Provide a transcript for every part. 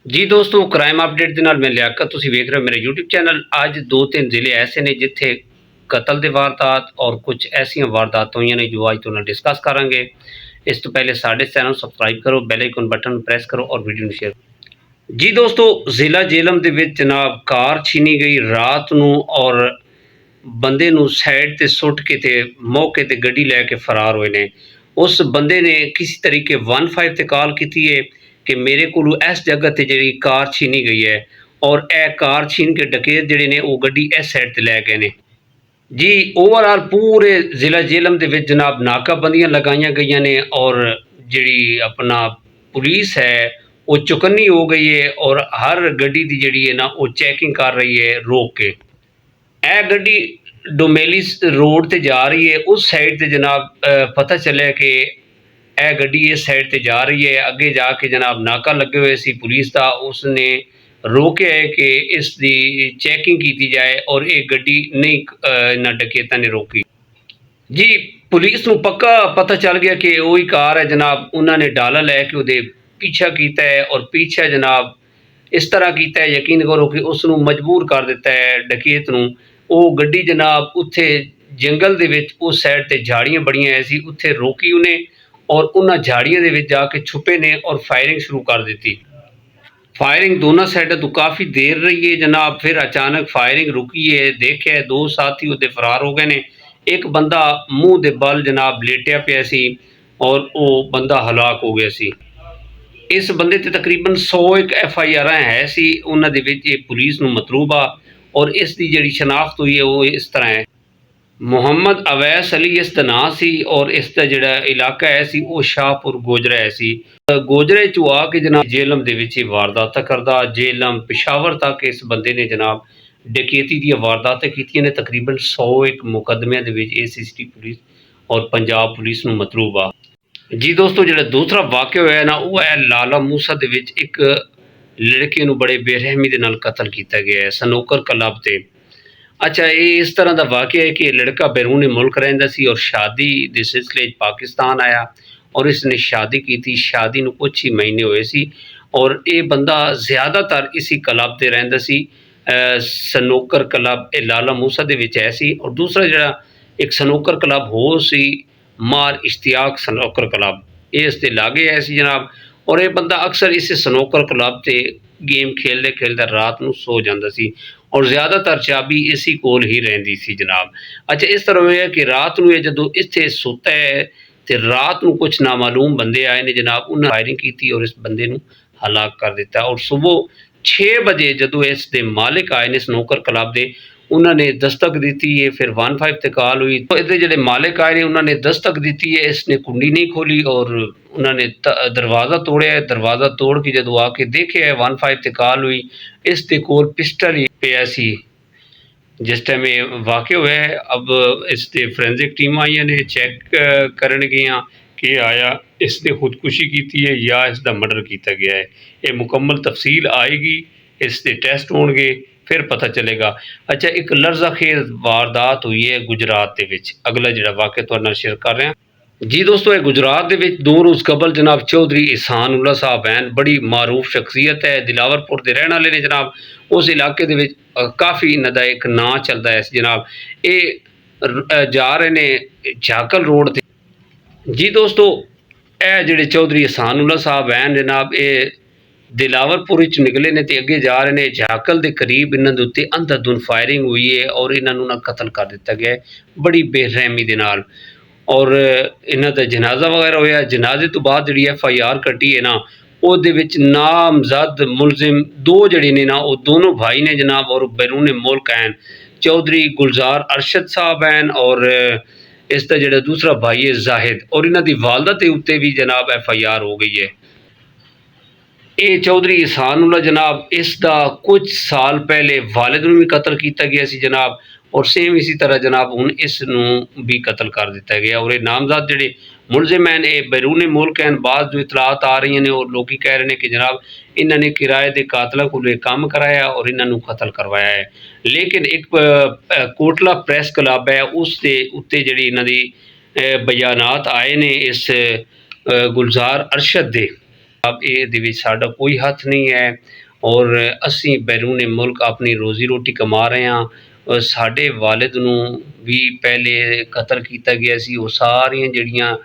ਜੀ ਦੋਸਤੋ, crime update ਦੇ ਨਾਲ ਮੈਂ ਲਿਆਕਤ, ਤੁਸੀਂ ਵੇਖ ਰਹੇ ਹੋ ਮੇਰੇ YouTube ਚੈਨਲ। ਅੱਜ ਦੋ ਤਿੰਨ ਜ਼ਿਲ੍ਹੇ ਐਸੇ ਨੇ ਜਿੱਥੇ ਕਤਲ ਦੇ ਵਾਰਦਾਤ ਔਰ ਕੁਝ ਐਸੀਆਂ ਵਾਰਦਾਤ ਹੋਈਆਂ ਨੇ ਜੋ ਅੱਜ ਤੋਂ ਨਾਲ ਡਿਸਕਸ ਕਰਾਂਗੇ। ਇਸ ਤੋਂ ਪਹਿਲੇ ਸਾਡੇ ਚੈਨਲ ਨੂੰ ਸਬਸਕ੍ਰਾਈਬ ਕਰੋ, ਬੈਲ ਆਈਕਨ ਬਟਨ ਨੂੰ ਪ੍ਰੈਸ ਕਰੋ ਔਰ ਵੀਡੀਓ ਨੂੰ ਸ਼ੇਅਰ। ਜੀ ਦੋਸਤੋ, ਜ਼ਿਲ੍ਹਾ ਜੇਹਲਮ ਦੇ ਵਿੱਚ ਜਨਾਬ ਕਾਰ ਛੀਨੀ ਗਈ ਰਾਤ ਨੂੰ ਔਰ ਬੰਦੇ ਨੂੰ ਸਾਈਡ ਤੇ ਸੁੱਟ ਕੇ ਤੇ ਮੌਕੇ ਤੇ ਗੱਡੀ ਲੈ ਕੇ ਫਰਾਰ ਹੋਏ ਨੇ। ਉਸ ਬੰਦੇ ਨੇ ਕਿਸੇ ਤਰੀਕੇ 15 ਤੇ ਕਾਲ ਕੀਤੀ ਹੈ कि मेरे को इस जगह ते जी कार छीनी गई है और यह कार छीन के डकैत जिहड़े ने वो गड्डी इस साइड ते लै गए ने। जी ओवरऑल पूरे जिला जेहलम दे विच जनाब नाकाबंदियां लगाई गई ने और जिहड़ी अपना पुलिस है वो चुकन्नी हो गई है और हर गड्डी की जिहड़ी है ना वो चैकिंग कर रही है रोक के। यह गड्डी डोमेली रोड ते जा रही है, उस साइड ते जनाब पता चलिया कि यह गड्डी इस साइड ते जा रही है। अगे जाके जनाब नाका लगे हुए सी पुलिस का, उसने रोकया है कि इसकी चैकिंग की जाए और ये गड्डी नहीं इन्हां डकैतां ने रोकी। जी पुलिस नूं पक्का पता चल गया कि वही कार है जनाब। उन्होंने डाला लैके उहदे पीछा किया है और पीछा जनाब इस तरह किया है, यकीन करो कि उसनूं मजबूर कर दिता है डकैत नूं। वो गड्डी जनाब उत्थे जंगल दे विच उस साइड ते झाड़ियां बड़ियां ऐसी, उत्थे रोकी उन्हें और उन्होंने झाड़ियों के जाके छुपे ने और फायरिंग शुरू कर दी। फायरिंग दोनों साइडों तो काफ़ी देर रही है जनाब। फिर अचानक फायरिंग रुकी है, देखे दो साथी उसके फरार हो गए ने। एक बंदा मूँह के बल जनाब लेटिया पिया सी और वो बंदा हलाक हो गया सी। इस बंदे ते तकरीबन 100 एक FIR है सी, उन्हां दे विच पुलिस नूं मतलूब आ और इसकी जिहड़ी शनाख्त हुई है वो इस तरह है। मुहम्मद अवैस अली इसका नां सी और इसका जिहड़ा इलाका है सी वो शाहपुर गोजरा है सी। गोजरे चों आके जनाब जेहलम दे विच वारदात करदा, जेहलम पिशावर तक इस बंदे ने जनाब डकैती दी वारदात कीतियां ने। तकरीबन 100 एक मुकदमियां दे विच ACT पुलिस और पंजाब पुलिस नूं मतलूब आ। जी दोस्तों, जिहड़ा दूसरा वाक़या होया ना वो है लाला मूसा दे विच एक लड़के नूं बड़े बेरहमी दे नाल कतल किया गया है सनोकर क्लब ते। अच्छा, ये इस तरह का वाक़या है कि लड़का बैरून मुल्क रहिंदा सी और शादी के सिलसिले पाकिस्तान आया और इसने शादी की थी। शादी नूं कुछ ही महीने हुए सी और ये बंदा ज़्यादातर इसी क्लब ते रहिंदा सी। सनोकर क्लब ये लाला मूसा दे विच है सी और दूसरा जिहड़ा एक सनोकर क्लब हो सी मार इश्तियाक सनोकर क्लब, ये इसके लागे है सी जनाब। और ये बंदा अक्सर इस सनोकर क्लब से गेम खेलते खेलते रात को सो जाता सी और ज़्यादातर चाबी इसी कोल ही रहिंदी सी जनाब। अच्छा, इस तरह होया कि रात को जदों इत्थे सुता है तो रात को कुछ नामालूम बंदे आए ने जनाब, उन्हें फायरिंग की और इस बंदे नूं हलाक कर दिता। और सुबह 6 बजे जदों इसके मालिक आए ने स्नूकर क्लब के, उन्होंने दस्तक दी है। फिर 15 ते कॉल हुई तो इसके जो मालिक आए ने उन्होंने दस्तक दी है, इसने कुंडी नहीं खोली और उन्होंने दरवाज़ा तोड़िया है। दरवाज़ा तोड़ के जदों आके देखे है 15 ते कॉल हुई, इसके कोल पिस्टल ही पिया सी जिस टाइम ये वाक़या हुआ है। अब इसके फोरेंसिक टीम आई ने चैक करन गईयां कि आया इसने खुदकुशी की है या इसका मर्डर किया गया है। ये मुकम्मल तफसील आएगी, इसके टेस्ट होंगे फिर पता चलेगा। अच्छा, एक लर्ज़ाखेज़ वारदात हुई है गुजरात के विच, अगला जिहड़ा वाक़या तुहाडे नाल शेयर कर रहे हैं। जी दोस्तों, ये गुजरात के विच 2 रोज़ कबल जनाब चौधरी एहसान उल्ला साहब हैं, बड़ी मारूफ शख्सियत है, दिलावरपुर के रहने वाले ने जनाब। उस इलाके दे विच काफ़ी इन्हां दा एक नां चलदा है जनाब। ये जा रहे ने झाकल रोड ते। जी दोस्तों, यह जिहड़े चौधरी एहसान उल्ला साहब हैं जनाब, ये दिलावरपुर निकले ने तो अगे जा रहे हैं झाकल के करीब। इन्हों के उत्ते अंधाधुन फायरिंग हुई है और इन्हों ना कतल कर दिता गया है बड़ी बेरहमी के नाल। और इन्हों का जनाजा वगैरह होया। जनाजे तो बाद जी FIR कटी है ना, ਉਹਦੇ ਵਿੱਚ नामजद मुलजिम 2 जड़े ने ना वो दोनों भाई ने जनाब और बैरून मुल्क हैं। चौधरी गुलजार अरशद साहब हैं और इसका जो दूसरा भाई है जाहिद, और इन्हों की वालदा के उत्ते भी जनाब FIR हो गई है। ये चौधरी एहसान उल्ला जनाब, इसका कुछ साल पहले वालिद नूं भी कतल किया गया सी जनाब और सेम इसी तरह जनाब हुण इसनूं भी कतल कर दिता गया। और ये नामजद जिहड़े मुलजिम हैं ये बैरून मुल्क हैं। बाद जो इतलात आ रही हैं और लोग कह रहे हैं कि जनाब इन्होंने किराए के कातलों को काम कराया और इन्हों कतल करवाया है। लेकिन एक कोटला प्रेस क्लब है उसके उत्ते जिहड़ी इन्हां दी बयानात आए ने इस गुलजार अरशद दे, अब ਇਹਦੇ ਵਿੱਚ ਸਾਡਾ ਕੋਈ ਹੱਥ ਨਹੀਂ ਹੈ ਔਰ ਅਸੀਂ ਬੈਰੂਨੇ ਮੁਲਕ ਆਪਣੀ ਰੋਜ਼ੀ ਰੋਟੀ ਕਮਾ ਰਹੇ ਹਾਂ। ਸਾਡੇ ਵਾਲਿਦ ਨੂੰ ਵੀ ਪਹਿਲੇ ਕਤਲ ਕੀਤਾ ਗਿਆ ਸੀ। ਉਹ ਸਾਰੀਆਂ ਜਿਹੜੀਆਂ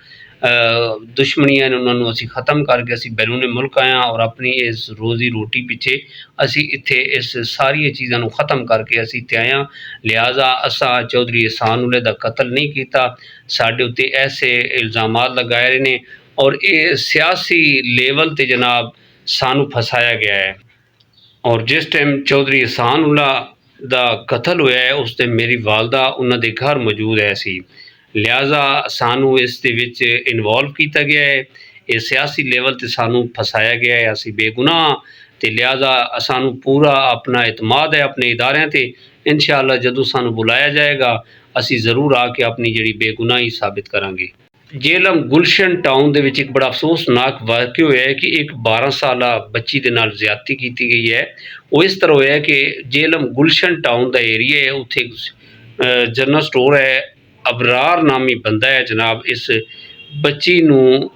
ਦੁਸ਼ਮਣੀਆਂ ਨੇ ਉਹਨਾਂ ਨੂੰ ਅਸੀਂ ख़त्म ਕਰਕੇ ਅਸੀਂ ਬੈਰੂਨੇ ਮੁਲਕ ਆਏ ਹਾਂ ਔਰ ਆਪਣੀ ਇਸ ਰੋਜ਼ੀ ਰੋਟੀ ਪਿੱਛੇ ਅਸੀਂ ਇੱਥੇ ਇਸ ਸਾਰੀਆਂ ਚੀਜ਼ਾਂ ਨੂੰ ख़त्म ਕਰਕੇ ਅਸੀਂ ਇੱਥੇ ਆਏ ਹਾਂ। ਲਿਹਾਜ਼ਾ ਅਸਾਂ ਚੌਧਰੀ ਇਹਸਾਨ-ਉल्लाह ਦਾ ਕਤਲ ਨਹੀਂ ਕੀਤਾ। ਸਾਡੇ ਉੱਤੇ ਐਸੇ ਇਲਜ਼ਾਮਾਤ ਲਗਾਏ ਰਹੇ ਨੇ ਔਰ ਇਹ ਸਿਆਸੀ ਲੈਵਲ 'ਤੇ ਜਨਾਬ ਸਾਨੂੰ ਫਸਾਇਆ ਗਿਆ ਹੈ। ਔਰ ਜਿਸ ਟਾਈਮ ਚੌਧਰੀ ਇਹਸਾਨ-ਉल्लाह ਦਾ ਕਤਲ ਹੋਇਆ ਹੈ ਉਸ ਟਾਈਮ ਮੇਰੀ ਵਾਲਦਾ ਉਹਨਾਂ ਦੇ ਘਰ ਮੌਜੂਦ ਹੈ ਸੀ। ਲਿਹਾਜ਼ਾ ਸਾਨੂੰ ਇਸ ਦੇ ਵਿੱਚ ਇਨਵੋਲਵ ਕੀਤਾ ਗਿਆ ਹੈ। ਇਹ ਸਿਆਸੀ ਲੈਵਲ 'ਤੇ ਸਾਨੂੰ ਫਸਾਇਆ ਗਿਆ ਹੈ। ਅਸੀਂ ਬੇਗੁਨਾਹ ਅਤੇ ਲਿਹਾਜ਼ਾ ਸਾਨੂੰ ਪੂਰਾ ਆਪਣਾ ਇਤਮਾਦ ਹੈ ਆਪਣੇ ਇਦਾਰਿਆਂ 'ਤੇ। ਇੰਸ਼ਾ ਅੱਲਾ ਜਦੋਂ ਸਾਨੂੰ ਬੁਲਾਇਆ ਜਾਏਗਾ ਅਸੀਂ ਜ਼ਰੂਰ ਆ ਕੇ ਆਪਣੀ ਜਿਹੜੀ ਬੇਗੁਨਾਹੀ ਸਾਬਿਤ ਕਰਾਂਗੇ। ਜੇਹਲਮ ਗੁਲਸ਼ਨ ਟਾਊਨ ਦੇ ਵਿੱਚ ਇੱਕ ਬੜਾ ਅਫਸੋਸਨਾਕ ਵਾਕਿਆ ਹੋਇਆ ਹੈ ਕਿ ਇੱਕ 12 ਸਾਲਾ ਬੱਚੀ ਦੇ ਨਾਲ ਜ਼ਿਆਦਤੀ ਕੀਤੀ ਗਈ ਹੈ। ਉਹ ਇਸ ਤਰ੍ਹਾਂ ਹੋਇਆ ਕਿ ਜੇਹਲਮ ਗੁਲਸ਼ਨ ਟਾਊਨ ਦਾ ਏਰੀਆ ਹੈ, ਉੱਥੇ ਜਨਰਲ ਸਟੋਰ ਹੈ। ਅਬਰਾਰ ਨਾਮੀ ਬੰਦਾ ਹੈ ਜਨਾਬ, ਇਸ ਬੱਚੀ ਨੂੰ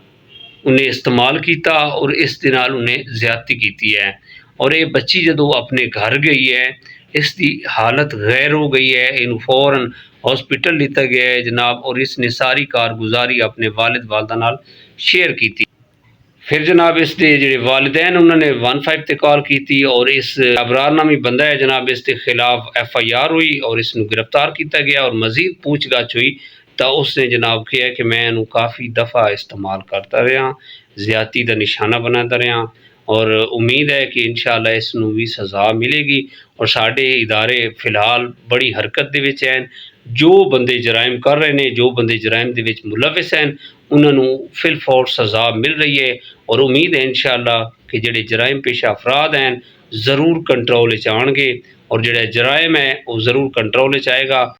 ਉਹਨੇ ਇਸਤੇਮਾਲ ਕੀਤਾ ਔਰ ਇਸ ਦੇ ਨਾਲ ਉਹਨੇ ਜ਼ਿਆਦਤੀ ਕੀਤੀ ਹੈ। ਔਰ ਇਹ ਬੱਚੀ ਜਦੋਂ ਆਪਣੇ ਘਰ ਗਈ ਹੈ ਇਸ ਦੀ ਹਾਲਤ ਗੈਰ ਹੋ ਗਈ ਹੈ। ਇਹਨੂੰ ਫੌਰਨ हॉस्पिटल लिता गया है जनाब और इसने सारी कारगुजारी अपने वालिद वालदा नाल शेयर की। फिर जनाब इसके जो वालिदैन उन्होंने 15 ते कॉल की और इस अबरार नामी बंदा है जनाब इसके खिलाफ FIR हुई और इसनू गिरफ्तार किया गया और मजीद पूछगछ हुई तो उसने जनाब कहा कि मैं इनू काफ़ी दफ़ा इस्तेमाल करता रहा, ज़्यादती का निशाना बनाता रहा और उम्मीद है कि इंशाअल्लाह इसनू भी सज़ा मिलेगी। और साढ़े इदारे फिलहाल बड़ी हरकत दे विच हैं। जो बंदे जराइम कर रहे हैं, जो बंदे जराइम दे विच मुलविस हैं, उन्होंने फिल फौर सज़ा मिल रही है और उम्मीद है इंशाअल्लाह कि जिहड़े जराइम पेशा अफराद हैं ज़रूर कंट्रोल च आएंगे और जिहड़ा जराइम है वो ज़रूर कंट्रोल च आएगा।